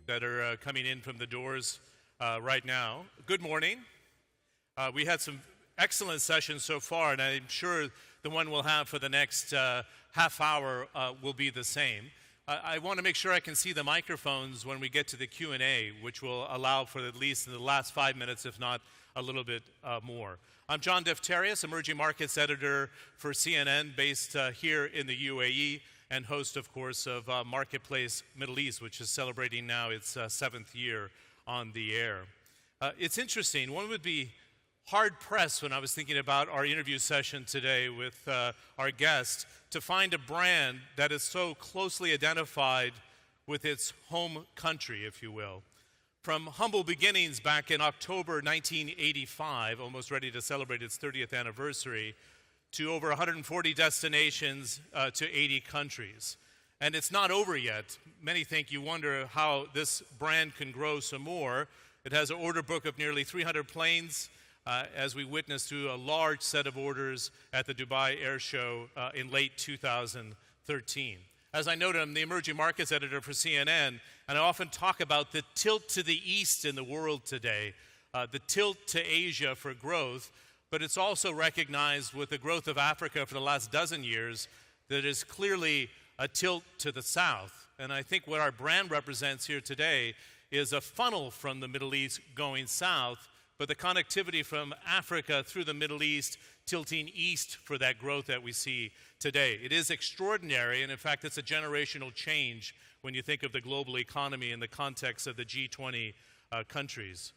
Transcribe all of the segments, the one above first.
that are coming in from the doors right now. Good morning. We had some excellent sessions so far, and I'm sure the one we'll have for the next half hour will be the same. I want to make sure I can see the microphones when we get to the Q&A, which will allow for at least in the last 5 minutes, if not a little bit more. I'm John Defterios, Emerging Markets Editor for CNN, based here in the UAE, and host, of course, of Marketplace Middle East, which is celebrating now its 7th year on the air. It's interesting. One would be hard-pressed when I was thinking about our interview session today with our guest to find a brand that is so closely identified with its home country, if you will. From humble beginnings back in October 1985, almost ready to celebrate its 30th anniversary, to over 140 destinations to 80 countries. And it's not over yet. Many think you wonder how this brand can grow some more. It has an order book of nearly 300 planes, as we witnessed through a large set of orders at the Dubai Air Show in late 2013. As I noted, I'm the Emerging Markets Editor for CNN, and I often talk about the tilt to the east in the world today, the tilt to Asia for growth, but it's also recognized with the growth of Africa for the last dozen years that is clearly a tilt to the south. And I think what our brand represents here today is a funnel from the Middle East going south, but the connectivity from Africa through the Middle East tilting east for that growth that we see today. It is extraordinary, and in fact, it's a generational change when you think of the global economy in the context of the G20 countries.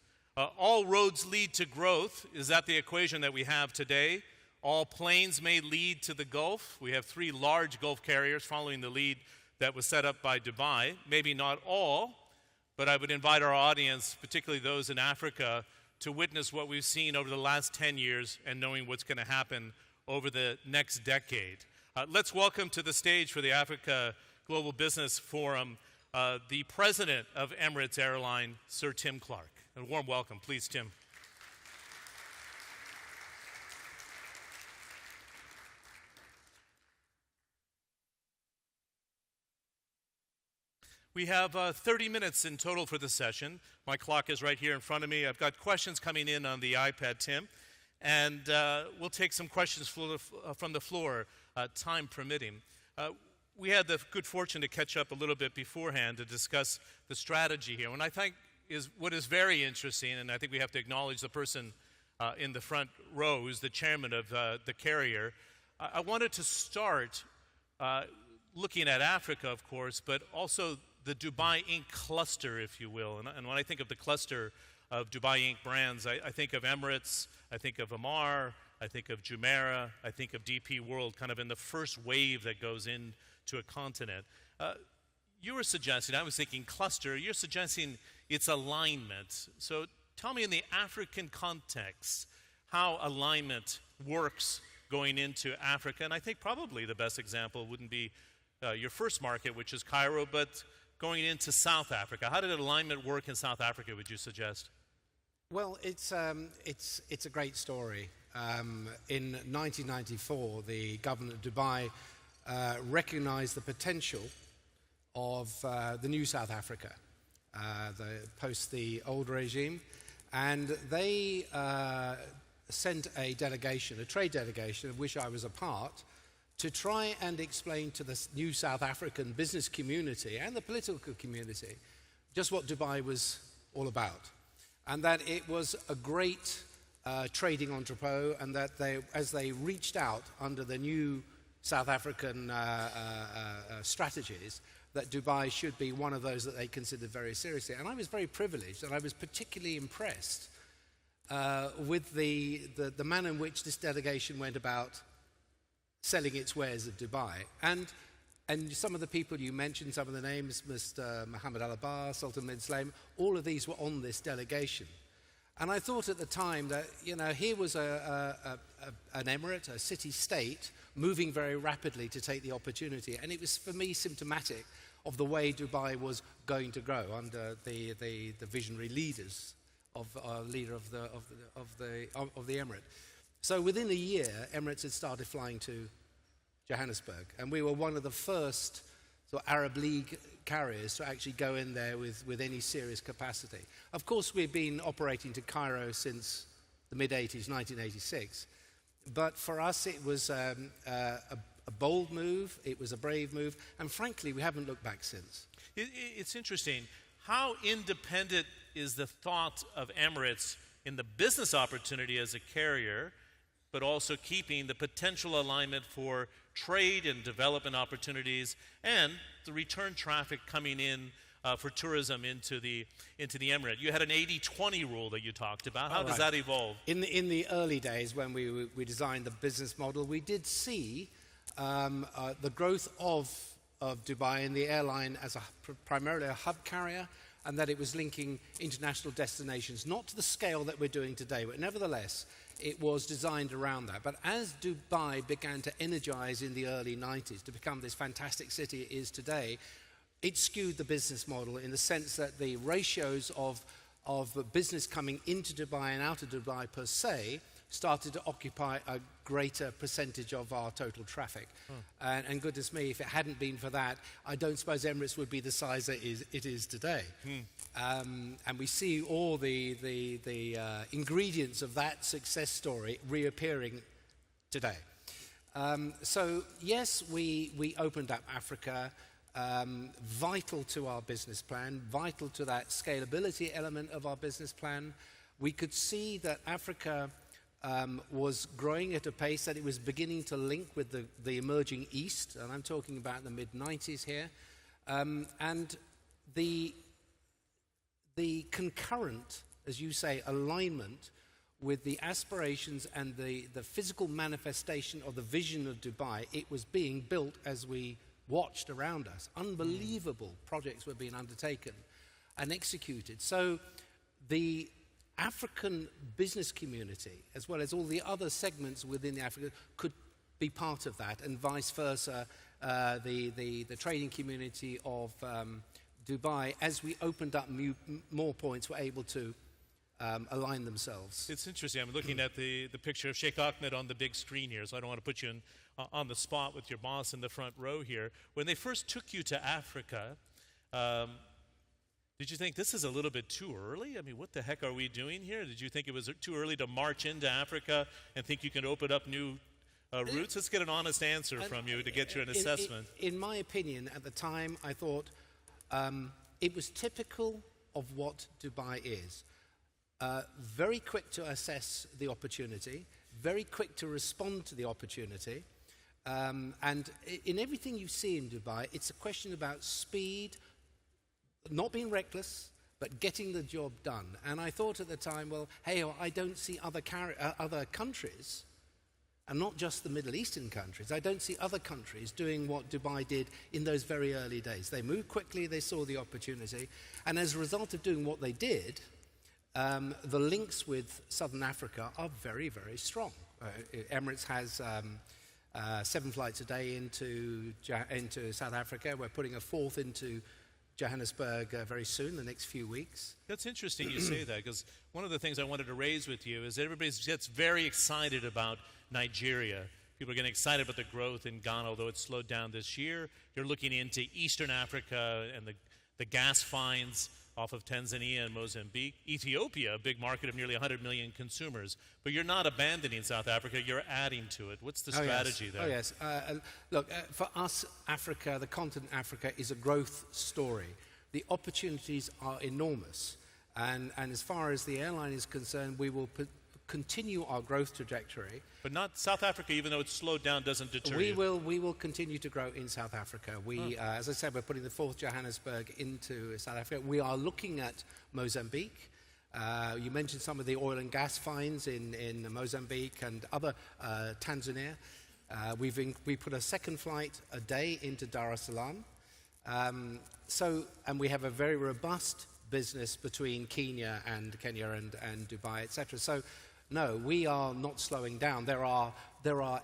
All roads lead to growth. Is that the equation that we have today? All planes may lead to the Gulf. We have 3 large Gulf carriers following the lead that was set up by Dubai. Maybe not all, but I would invite our audience, particularly those in Africa, to witness what we've seen over the last 10 years and knowing what's going to happen over the next decade. Let's welcome to the stage for the Africa Global Business Forum the president of Emirates Airline, Sir Tim Clark. A warm welcome, please, Tim. We have 30 minutes in total for the session. My clock is right here in front of me. I've got questions coming in on the iPad, Tim, and we'll take some questions from the floor, time permitting. We had the good fortune to catch up a little bit beforehand to discuss the strategy here. And I think what is very interesting, and I think we have to acknowledge the person in the front row who's the chairman of the carrier. I wanted to start looking at Africa, of course, but also the Dubai Inc. cluster, if you will. And when I think of the cluster of Dubai Inc. brands, I think of Emirates, I think of Amar, I think of Jumeirah, I think of DP World, kind of in the first wave that goes into a continent. You were suggesting, I was thinking cluster, you're suggesting it's alignment. So tell me in the African context how alignment works going into Africa. And I think probably the best example wouldn't be your first market, which is Cairo, but going into South Africa. How did alignment work in South Africa, would you suggest? Well, it's a great story. In 1994, the government of Dubai recognized the potential of the new South Africa, post the old regime, and they sent a delegation, a trade delegation, of which I was a part, to try and explain to the new South African business community and the political community just what Dubai was all about, and that it was a great trading entrepot, and that as they reached out under the new South African strategies, that Dubai should be one of those that they considered very seriously. And I was very privileged, and I was particularly impressed with the manner in which this delegation went about selling its wares of Dubai. And some of the people you mentioned, some of the names, Mr. Mohammed Al-Abbas, Sultan bin Sulaim, all of these were on this delegation. And I thought at the time that, you know, here was an emirate, a city-state, moving very rapidly to take the opportunity. And it was, for me, symptomatic of the way Dubai was going to grow under the visionary leaders of leader of the emirate. So within a year, Emirates had started flying to Johannesburg, and we were one of the first sort of Arab League carriers to actually go in there with any serious capacity. Of course, we've been operating to Cairo since the mid-80s, 1986. But for us, it was a bold move, it was a brave move, and frankly, we haven't looked back since. It's interesting. How independent is the thought of Emirates in the business opportunity as a carrier, but also keeping the potential alignment for trade and development opportunities and the return traffic coming in for tourism into the Emirate? You had an 80-20 rule that you talked about. How does that evolve? In the early days when we designed the business model, we did see the growth of Dubai and the airline as primarily a hub carrier, and that it was linking international destinations, not to the scale that we're doing today, but nevertheless, it was designed around that. But as Dubai began to energize in the early 90s to become this fantastic city it is today, it skewed the business model in the sense that the ratios of business coming into Dubai and out of Dubai per se started to occupy a greater percentage of our total traffic. And goodness me, if it hadn't been for that, I don't suppose Emirates would be the size that it is today. And we see all the ingredients of that success story reappearing today. So yes, we opened up Africa, vital to our business plan, vital to that scalability element of our business plan. We could see that Africa was growing at a pace that it was beginning to link with the emerging East, and I'm talking about the mid-90s here. And the concurrent, as you say, alignment with the aspirations and the physical manifestation of the vision of Dubai, it was being built as we watched around us. Unbelievable projects were being undertaken and executed. So the African business community, as well as all the other segments within the Africa, could be part of that, and vice versa, the trading community of Dubai, as we opened up more points, were able to align themselves. It's interesting. I'm looking at the picture of Sheikh Ahmed on the big screen here, so I don't want to put you on the spot with your boss in the front row here. When they first took you to Africa, did you think this is a little bit too early? I mean, what the heck are we doing here? Did you think it was too early to march into Africa and think you can open up new routes? Let's get an honest answer from you to get you an assessment. In my opinion, at the time, I thought it was typical of what Dubai is. Very quick to assess the opportunity, very quick to respond to the opportunity. And in everything you see in Dubai, it's a question about speed, not being reckless, but getting the job done. And I thought at the time, well, hey, I don't see other countries, and not just the Middle Eastern countries, I don't see other countries doing what Dubai did in those very early days. They moved quickly, they saw the opportunity, and as a result of doing what they did, the links with Southern Africa are very, very strong. Emirates has 7 flights a day into South Africa. We're putting a 4th into Johannesburg very soon, the next few weeks. That's interesting you say that, because one of the things I wanted to raise with you is that everybody gets very excited about Nigeria. People are getting excited about the growth in Ghana, although it's slowed down this year. You're looking into Eastern Africa and the gas finds off of Tanzania and Mozambique. Ethiopia, a big market of nearly 100 million consumers. But you're not abandoning South Africa, you're adding to it. What's the strategy there? Oh, yes. Look, for us, Africa, the continent Africa, is a growth story. The opportunities are enormous. And as far as the airline is concerned, we will continue our growth trajectory. But not South Africa, even though it's slowed down, doesn't deter we you. We will continue to grow in South Africa. As I said, we're putting the 4th Johannesburg into South Africa. We are looking at Mozambique. You mentioned some of the oil and gas finds in Mozambique and other Tanzania. We put a 2nd flight a day into Dar es Salaam. And we have a very robust business between Kenya and Dubai, etc. So, no, we are not slowing down. There are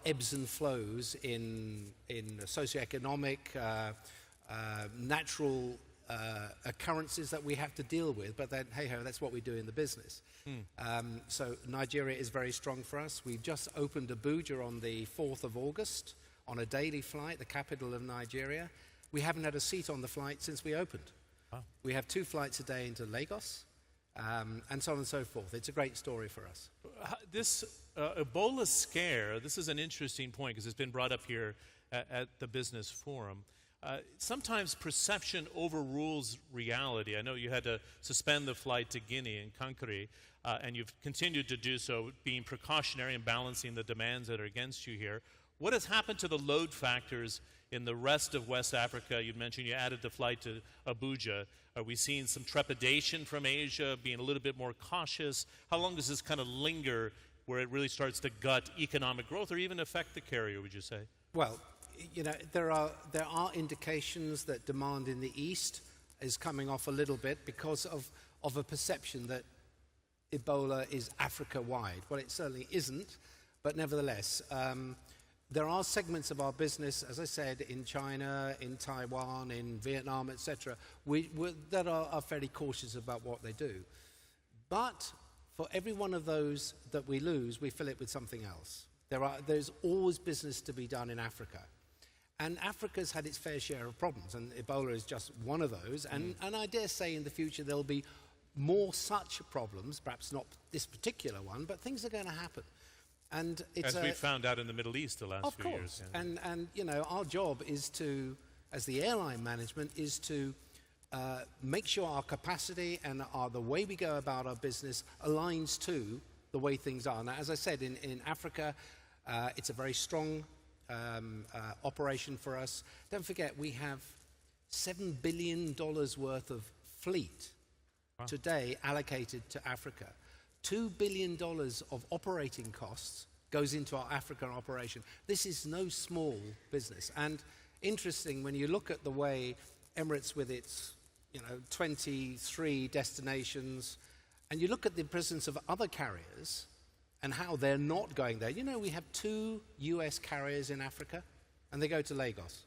ebbs and flows in socioeconomic, natural occurrences that we have to deal with. But then, hey ho, that's what we do in the business. So Nigeria is very strong for us. We've just opened Abuja on the 4th of August on a daily flight, the capital of Nigeria. We haven't had a seat on the flight since we opened. Wow. We have 2 flights a day into Lagos, and so on and so forth. It's a great story for us. This Ebola scare, this is an interesting point because it's been brought up here at the Business Forum. Sometimes perception overrules reality. I know you had to suspend the flight to Guinea and Conakry, and you've continued to do so, being precautionary and balancing the demands that are against you here. What has happened to the load factors in the rest of West Africa? You mentioned you added the flight to Abuja. Are we seeing some trepidation from Asia, being a little bit more cautious? How long does this kind of linger where it really starts to gut economic growth or even affect the carrier, would you say? Well, you know, there are indications that demand in the East is coming off a little bit because of a perception that Ebola is Africa-wide. Well, it certainly isn't, but nevertheless, there are segments of our business, as I said, in China, in Taiwan, in Vietnam, etc., that are fairly cautious about what they do. But for every one of those that we lose, we fill it with something else. There's always business to be done in Africa. And Africa's had its fair share of problems, and Ebola is just one of those. And I dare say in the future there'll be more such problems, perhaps not this particular one, but things are going to happen. And it's as we found out in the Middle East the last few years. Yeah. And you know, our job is to, as the airline management, is to make sure our capacity and the way we go about our business aligns to the way things are. Now, as I said, in Africa, it's a very strong operation for us. Don't forget, we have $7 billion worth of fleet today allocated to Africa. $2 billion of operating costs goes into our African operation. This is no small business. And interesting, when you look at the way Emirates with its 23 destinations, and you look at the presence of other carriers and how they're not going there. You know, we have 2 US carriers in Africa, and they go to Lagos.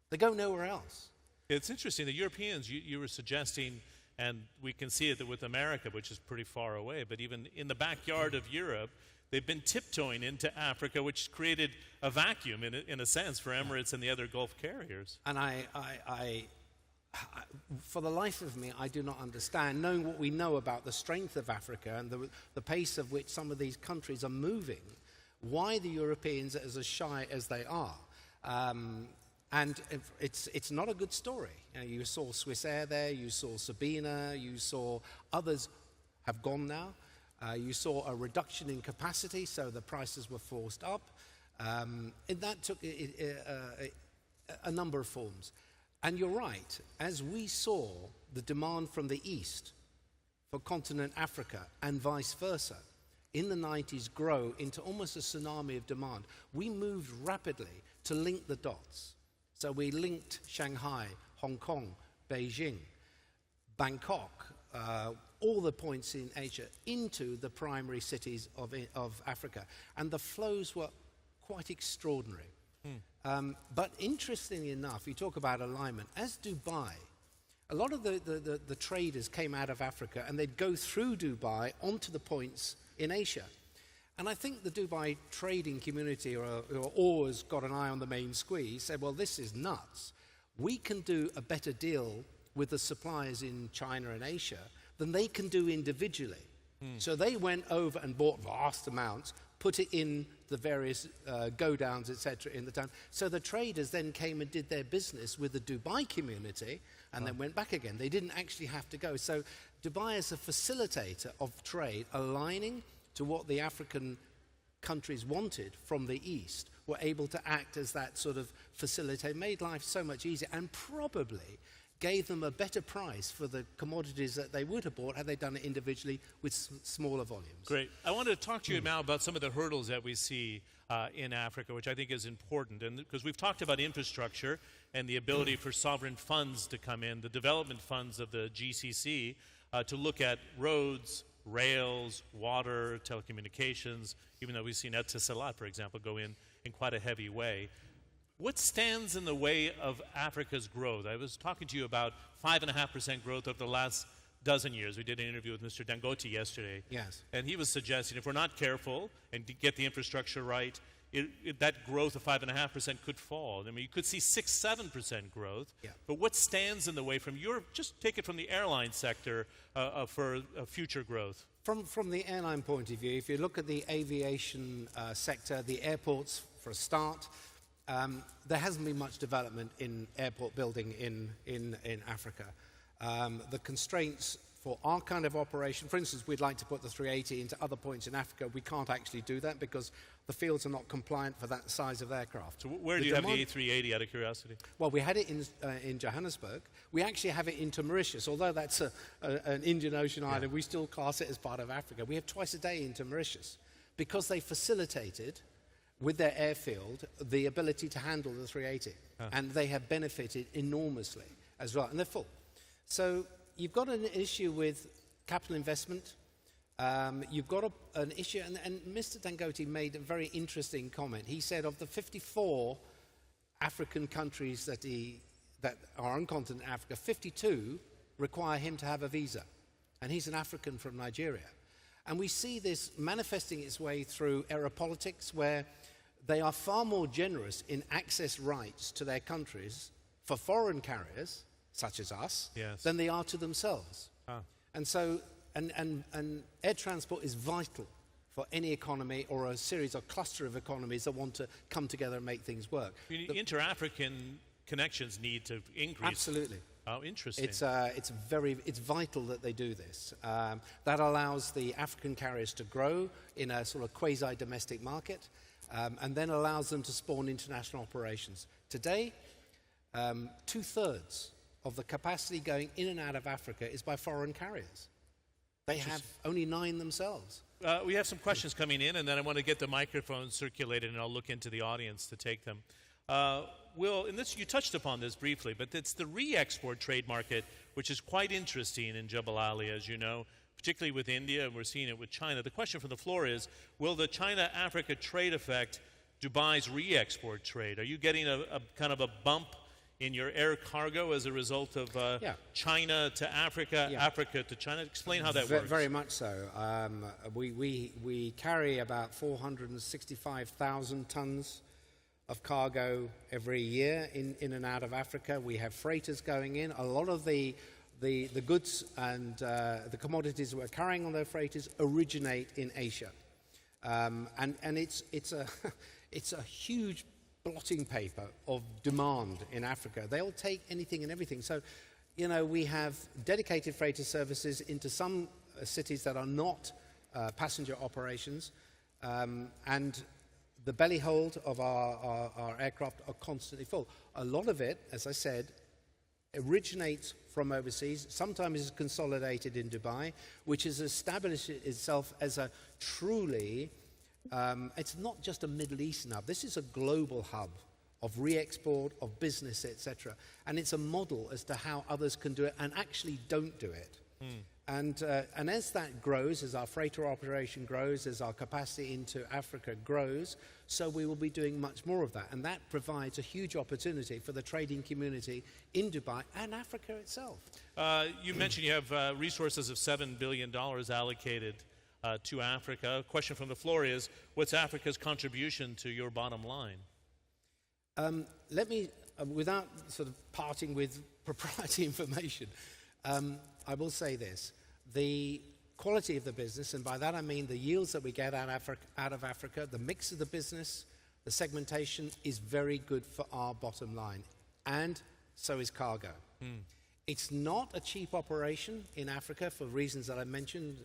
They go nowhere else. It's interesting. The Europeans, you were suggesting, and we can see it with America, which is pretty far away, but even in the backyard of Europe, they've been tiptoeing into Africa, which created a vacuum, in a sense, for Emirates and the other Gulf carriers. And I, for the life of me, I do not understand, knowing what we know about the strength of Africa and the pace of which some of these countries are moving, why the Europeans are as shy as they are. And it's not a good story. You saw Swiss Air there, you saw Sabina, you saw others have gone now. You saw a reduction in capacity, so the prices were forced up. And that took a number of forms. And you're right, as we saw the demand from the East for continent Africa and vice versa in the 90s grow into almost a tsunami of demand, we moved rapidly to link the dots. So we linked Shanghai, Hong Kong, Beijing, Bangkok, all the points in Asia into the primary cities of Africa. And the flows were quite extraordinary. But interestingly enough, you talk about alignment. As Dubai, a lot of the traders came out of Africa and they'd go through Dubai onto the points in Asia. And I think the Dubai trading community, who always got an eye on the main squeeze, said, well, this is nuts. We can do a better deal with the suppliers in China and Asia than they can do individually. So they went over and bought vast amounts, put it in the various go-downs, etc., in the town. So the traders then came and did their business with the Dubai community and then went back again. They didn't actually have to go. So Dubai is a facilitator of trade, aligning to what the African countries wanted from the East, were able to act as that sort of facilitator, made life so much easier, and probably gave them a better price for the commodities that they would have bought had they done it individually with smaller volumes. Great. I wanted to talk to you now about some of the hurdles that we see in Africa, which I think is important. And because we've talked about infrastructure and the ability for sovereign funds to come in, the development funds of the GCC, to look at roads, rails, water, telecommunications, even though we've seen Etisalat, for example, go in quite a heavy way. What stands in the way of Africa's growth? I was talking to you about 5.5% growth over the last dozen years. We did an interview with Mr. Dangote yesterday. Yes. And he was suggesting if we're not careful and get the infrastructure right, that growth of 5.5% could fall. I mean, you could see 6-7% growth. Yeah. But what stands in the way from your, just take it from the airline sector for future growth? From the airline point of view, if you look at the aviation sector, the airports for a start, there hasn't been much development in airport building in Africa. The constraints for our kind of operation, for instance, we'd like to put the 380 into other points in Africa. We can't actually do that because the fields are not compliant for that size of aircraft. So where do you have the A380 out of curiosity? Well, we had it in Johannesburg. We actually have it into Mauritius. Although that's an Indian Ocean island, we still class it as part of Africa. We have twice a day into Mauritius because they facilitated, with their airfield, the ability to handle the 380. And they have benefited enormously as well. And they're full. So you've got an issue with capital investment. You've got an issue, and Mr. Dangote made a very interesting comment. He said of the 54 African countries that are on continent Africa, 52 require him to have a visa. And he's an African from Nigeria. And we see this manifesting its way through era politics, where they are far more generous in access rights to their countries for foreign carriers, such as us, than they are to themselves. And so, and air transport is vital for any economy or a series or cluster of economies that want to come together and make things work. Inter-African connections need to increase. Absolutely. Oh, interesting. It's vital that they do this. That allows the African carriers to grow in a sort of quasi-domestic market, and then allows them to spawn international operations. Today, 2/3 of the capacity going in and out of Africa is by foreign carriers. They have only 9 themselves. We have some questions coming in, and then I want to get the microphone circulated, and I'll look into the audience to take them. Will, and this, you touched upon this briefly, but it's the re-export trade market, which is quite interesting in Jebel Ali, as you know, particularly with India, and we're seeing it with China. The question from the floor is, will the China-Africa trade affect Dubai's re-export trade? Are you getting a kind of a bump in your air cargo as a result of China to Africa, Africa to China? Explain how that works. Very much so. We carry about 465,000 tons of cargo every year in and out of Africa. We have freighters going in. A lot of the goods and the commodities we're carrying on those freighters originate in Asia. And it's a huge blotting paper of demand in Africa. They'll take anything and everything. So, you know, we have dedicated freighter services into some cities that are not passenger operations, and the belly hold of our aircraft are constantly full. A lot of it, as I said, originates from overseas. Sometimes is consolidated in Dubai, which has established itself as a truly it's not just a Middle Eastern hub. This is a global hub of re-export, of business, etc. And it's a model as to how others can do it and actually don't do it. And as that grows, as our freighter operation grows, as our capacity into Africa grows, so we will be doing much more of that. And that provides a huge opportunity for the trading community in Dubai and Africa itself. You mentioned you have resources of $7 billion allocated to Africa. A question from the floor is, what's Africa's contribution to your bottom line? Let me, without sort of parting with proprietary information, I will say this. The quality of the business, and by that I mean the yields that we get out of Africa, the mix of the business, the segmentation is very good for our bottom line. And so is cargo. It's not a cheap operation in Africa for reasons that I mentioned.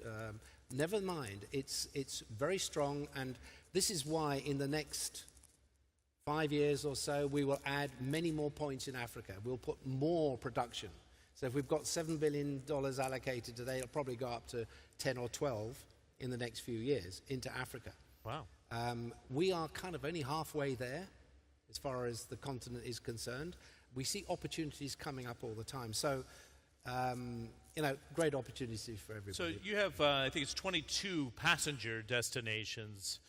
Never mind, it's very strong, and this is why in the next 5 years or so we will add many more points in Africa. We'll put more production. So if we've got $7 billion allocated today, it'll probably go up to 10 or 12 in the next few years into Africa. Wow. We are kind of only halfway there as far as the continent is concerned. We see opportunities coming up all the time. So, you know, great opportunities for everybody. So you have, I think it's 22 passenger destinations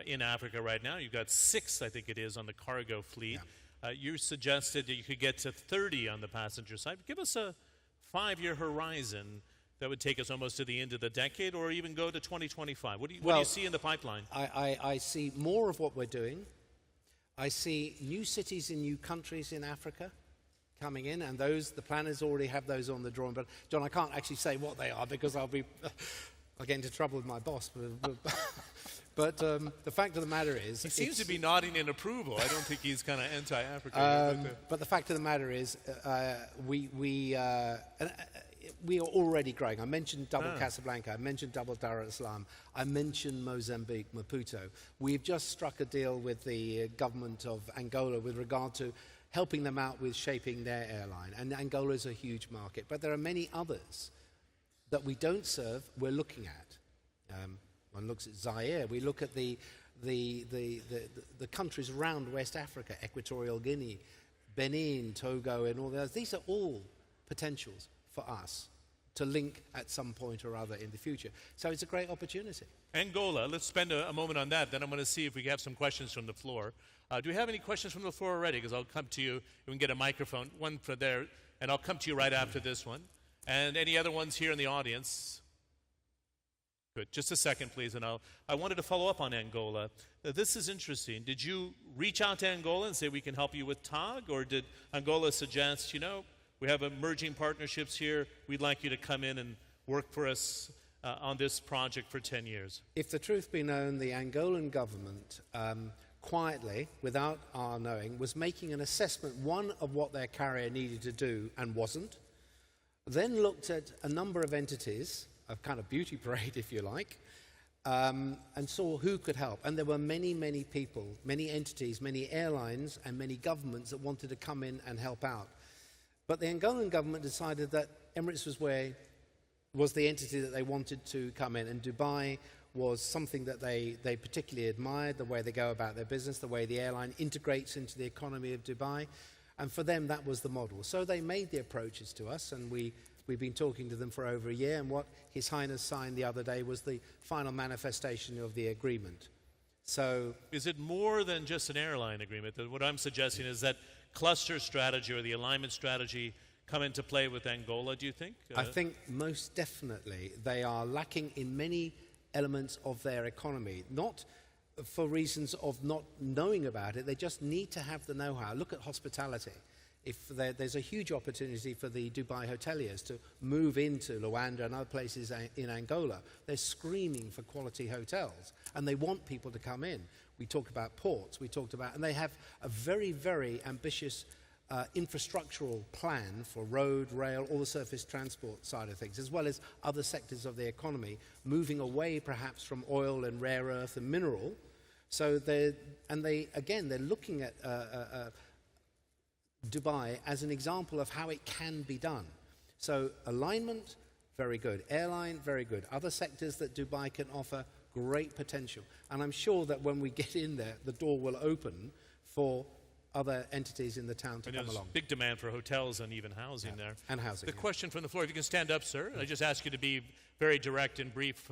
in Africa right now. You've got 6, I think it is, on the cargo fleet. You suggested that you could get to 30 on the passenger side. Give us a 5-year horizon that would take us almost to the end of the decade, or even go to 2025? What do you Well, see in the pipeline? I see more of what we're doing. I see new cities in new countries in Africa coming in, and the planners already have those on the drawing. But John, I can't actually say what they are because I'll get into trouble with my boss. But the fact of the matter is, He seems to be nodding in approval. I don't think he's kind of anti-Africa. but the fact of the matter is, we are already growing. I mentioned Double Casablanca, I mentioned Double Dar es Salaam, I mentioned Mozambique, Maputo. We've just struck a deal with the government of Angola with regard to helping them out with shaping their airline. And Angola is a huge market. But there are many others that we don't serve, we're looking at. One looks at Zaire, we look at the countries around West Africa, Equatorial Guinea, Benin, Togo, and all those. These are all potentials for us to link at some point or other in the future. So it's a great opportunity. Angola, let's spend a moment on that. Then I'm going to see if we have some questions from the floor. Do we have any questions from the floor already? Because I'll come to you, and we can get a microphone, one for there, and I'll come to you right after this one. And any other ones here in the audience? Good. Just a second, please. And I wanted to follow up on Angola. This is interesting. Did you reach out to Angola and say we can help you with TAG? Or did Angola suggest, we have emerging partnerships here. We'd like you to come in and work for us on this project for 10 years? If the truth be known, the Angolan government, quietly, without our knowing, was making an assessment, one, of what their carrier needed to do and wasn't, then looked at a number of entities, a kind of beauty parade, if you like, and saw who could help. And there were many, many people, many entities, many airlines, and many governments that wanted to come in and help out. But the Angolan government decided that Emirates was the entity that they wanted to come in, and Dubai was something that they particularly admired, the way they go about their business, the way the airline integrates into the economy of Dubai. And for them, that was the model. So they made the approaches to us, and we've been talking to them for over a year, and what His Highness signed the other day was the final manifestation of the agreement. So, is it more than just an airline agreement? What I'm suggesting is that cluster strategy or the alignment strategy come into play with Angola, do you think? I think most definitely they are lacking in many elements of their economy, not for reasons of not knowing about it. They just need to have the know-how. Look at hospitality. If there's a huge opportunity for the Dubai hoteliers to move into Luanda and other places in Angola. They're screaming for quality hotels, and they want people to come in. We talked about ports, and they have a very, very ambitious infrastructural plan for road, rail, all the surface transport side of things, as well as other sectors of the economy, moving away perhaps from oil and rare earth and mineral. So they're looking at Dubai as an example of how it can be done. So alignment, very good. Airline, very good. Other sectors that Dubai can offer, great potential. And I'm sure that when we get in there, the door will open for other entities in the town to come along. Big demand for hotels and even housing there. And housing. The question from the floor, if you can stand up, sir. I just ask you to be very direct and brief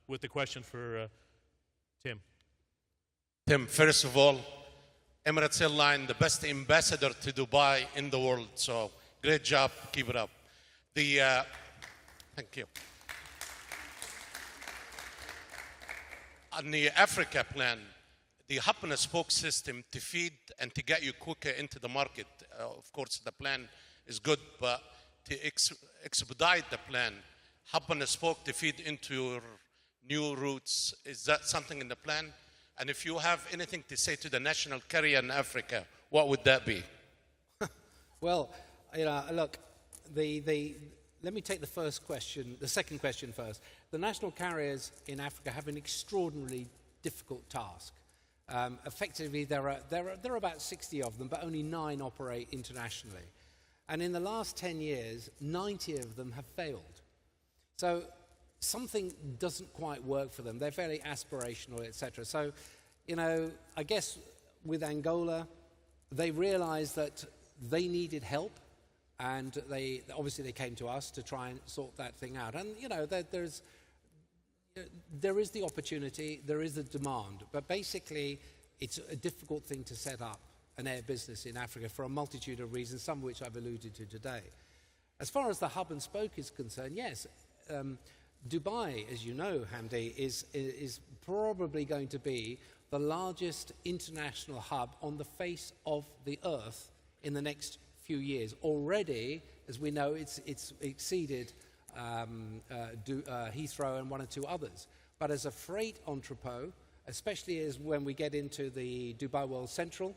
with the question for Tim. Tim, first of all, Emirates Airline, the best ambassador to Dubai in the world. So great job, keep it up. Thank you. On the Africa plan, the hub and spoke system to feed and to get you quicker into the market. Of course, the plan is good, but to expedite the plan, hub and spoke to feed into your new routes, is that something in the plan? And if you have anything to say to the national carrier in Africa, what would that be? Well, look, let me take the second question first. The national carriers in Africa have an extraordinarily difficult task. Effectively, there are about 60 of them, but only 9 operate internationally. And in the last 10 years, 90 of them have failed. So something doesn't quite work for them. They're fairly aspirational, etc. So, I guess with Angola, they realized that they needed help, and they came to us to try and sort that thing out. And, there is the opportunity, there is the demand, but basically it's a difficult thing to set up an air business in Africa for a multitude of reasons, some of which I've alluded to today. As far as the hub and spoke is concerned, yes, Dubai, as you know, Hamdi, is probably going to be the largest international hub on the face of the earth in the next few years. Already, as we know, it's exceeded Heathrow and one or two others. But as a freight entrepot, especially as when we get into the Dubai World Central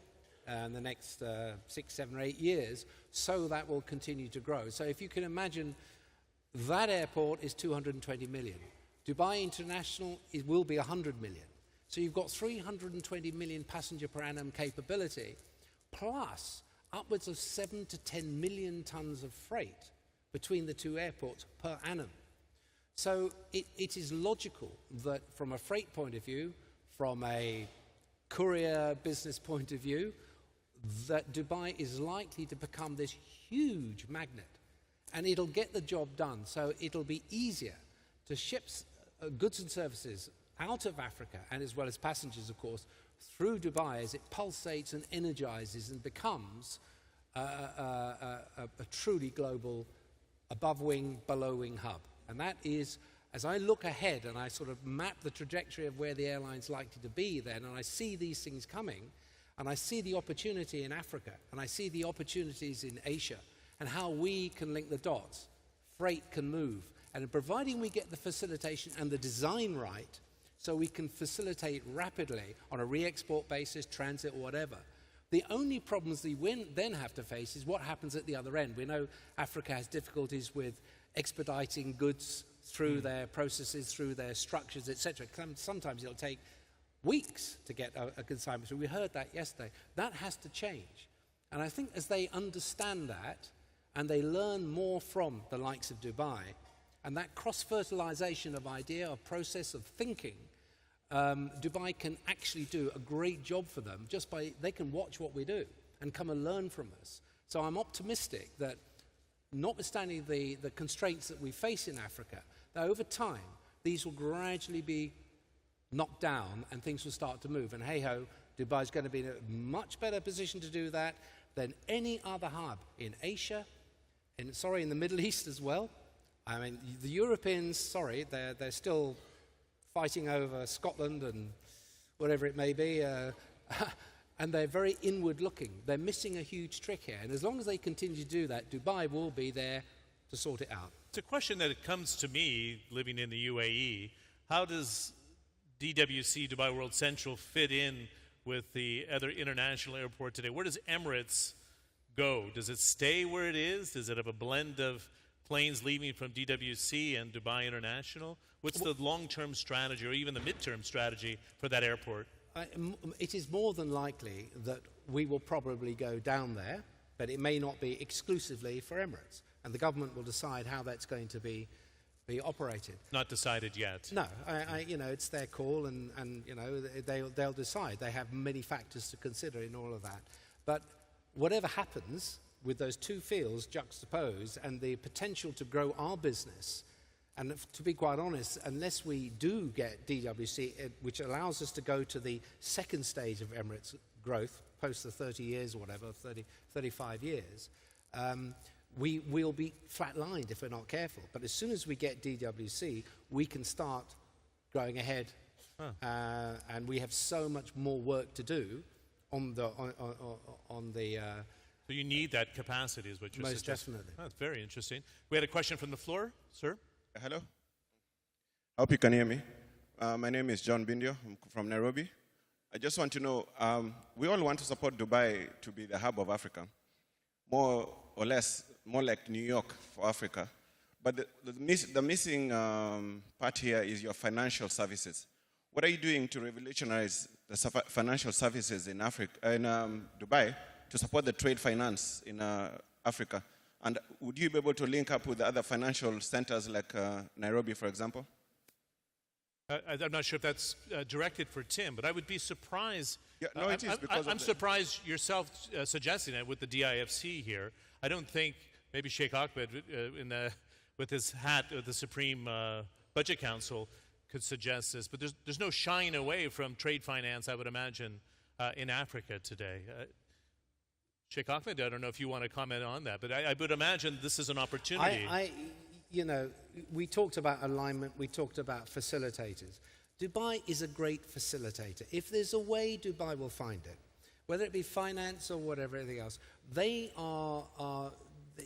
in the next 6, 7, or 8 years, so that will continue to grow. So if you can imagine, that airport is 220 million. Dubai International will be 100 million. So you've got 320 million passenger per annum capability, plus upwards of 7 to 10 million tons of freight between the two airports per annum. So it is logical that from a freight point of view, from a courier business point of view, that Dubai is likely to become this huge magnet. And it'll get the job done. So it'll be easier to ship goods and services out of Africa, and as well as passengers, of course, through Dubai as it pulsates and energizes and becomes a truly global above-wing, below-wing hub. And that is, as I look ahead and I sort of map the trajectory of where the airline's likely to be then, and I see these things coming, and I see the opportunity in Africa, and I see the opportunities in Asia, and how we can link the dots. Freight can move. And providing we get the facilitation and the design right, so we can facilitate rapidly on a re-export basis, transit, or whatever. The only problems we then have to face is what happens at the other end. We know Africa has difficulties with expediting goods through their processes, through their structures, etc. Sometimes it'll take weeks to get a consignment. So we heard that yesterday. That has to change. And I think as they understand that, and they learn more from the likes of Dubai, and that cross-fertilization of idea, of process, of thinking, Dubai can actually do a great job for them just by, they can watch what we do and come and learn from us. So I'm optimistic that notwithstanding the constraints that we face in Africa, that over time, these will gradually be knocked down and things will start to move. And hey-ho, Dubai's going to be in a much better position to do that than any other hub in Asia, in the Middle East as well. I mean, the Europeans, they're still fighting over Scotland and whatever it may be, and they're very inward looking. They're missing a huge trick here, and as long as they continue to do that, Dubai will be there to sort it out. It's a question that comes to me, living in the UAE. How does DWC, Dubai World Central, fit in with the other international airport today? Where does Emirates go? Does it stay where it is? Does it have a blend of planes leaving from DWC and Dubai International? What's the long-term strategy or even the mid-term strategy for that airport? It is more than likely that we will probably go down there, but it may not be exclusively for Emirates. And the government will decide how that's going to be operated. Not decided yet. No, it's their call, and they'll decide. They have many factors to consider in all of that. But whatever happens with those two fields juxtaposed and the potential to grow our business, and to be quite honest, unless we do get DWC, which allows us to go to the second stage of Emirates growth, post the 30 years or whatever, 35 years, we will be flatlined if we're not careful. But as soon as we get DWC, we can start going ahead, and we have so much more work to do on the So you need that capacity, is what you're most suggesting. definitely. That's very interesting. We had a question from the floor, sir. Hello. I hope you can hear me. My name is John Bindio. I'm from Nairobi. I just want to know, we all want to support Dubai to be the hub of Africa, more or less, more like New York for Africa. But the missing part here is your financial services. What are you doing to revolutionize the financial services in Africa, in Dubai, to support the trade finance in Africa? And would you be able to link up with the other financial centers like Nairobi, for example? I'm not sure if that's directed for Tim, but I would be surprised. Yeah, no, it is because I'm surprised yourself suggesting it with the DIFC here. I don't think maybe Sheikh Ahmed, with his hat of the Supreme Budget Council, could suggest this. But there's no shying away from trade finance, I would imagine, in Africa today. Sheikh Ahmed, I don't know if you want to comment on that, but I would imagine this is an opportunity. we talked about alignment, we talked about facilitators. Dubai is a great facilitator. If there's a way, Dubai will find it. Whether it be finance or whatever, anything else.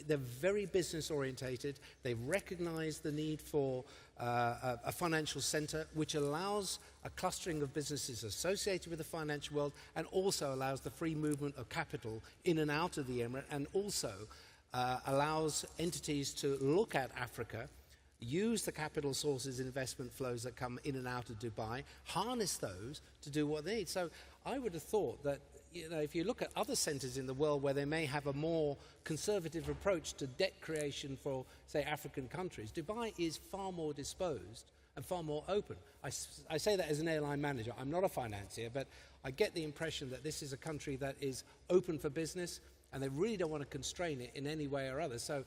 They're very business orientated. They recognize the need for a financial center, which allows a clustering of businesses associated with the financial world and also allows the free movement of capital in and out of the emirate, and also allows entities to look at Africa, use the capital sources and investment flows that come in and out of Dubai, harness those to do what they need. So I would have thought that, you know, if you look at other centers in the world where they may have a more conservative approach to debt creation for, say, African countries, Dubai is far more disposed and far more open. I say that as an airline manager. I'm not a financier, but I get the impression that this is a country that is open for business, and they really don't want to constrain it in any way or other. So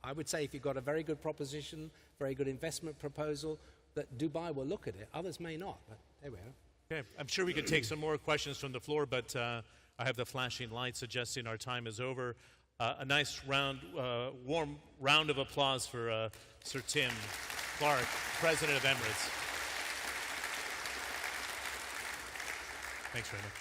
I would say if you've got a very good proposition, very good investment proposal, that Dubai will look at it. Others may not, but there we are. Okay, I'm sure we could take some more questions from the floor, but I have the flashing light suggesting our time is over. A nice warm round of applause for Sir Tim Clark, President of Emirates. Thanks, Raymond.